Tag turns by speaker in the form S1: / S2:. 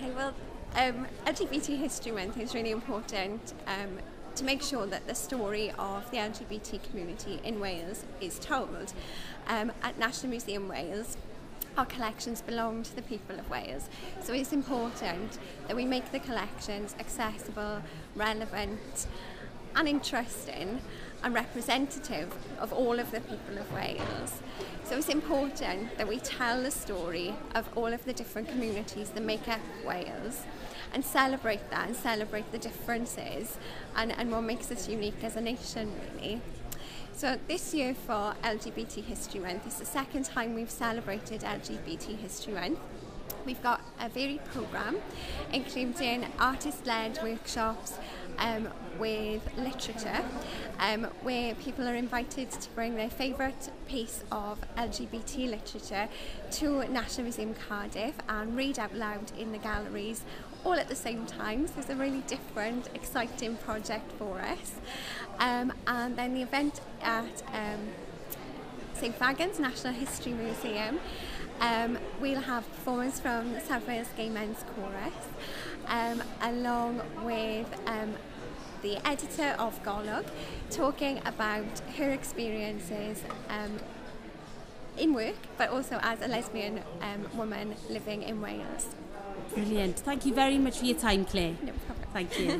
S1: Okay, well, LGBT History Month is really important to make sure that the story of the LGBT community in Wales is told. At National Museum Wales, our collections belong to the people of Wales, so it's important that we make the collections accessible, relevant and interesting and representative of all of the people of Wales. So it's important that we tell the story of all of the different communities that make up Wales and celebrate that and celebrate the differences and what makes us unique as a nation, really. So this year for LGBT History Month, it's the second time we've celebrated LGBT History Month. We've got a varied programme, including artist-led workshops with literature, where people are invited to bring their favourite piece of LGBT literature to National Museum Cardiff and read out loud in the galleries all at the same time. So it's a really different, exciting project for us. And then the event at St Fagans National History Museum, we'll have performance from the South Wales Gay Men's Chorus, along with the editor of Golwg, talking about her experiences in work, but also as a lesbian woman living in Wales.
S2: Brilliant. Thank you very much for your time, Claire.
S1: No problem.
S2: Thank you.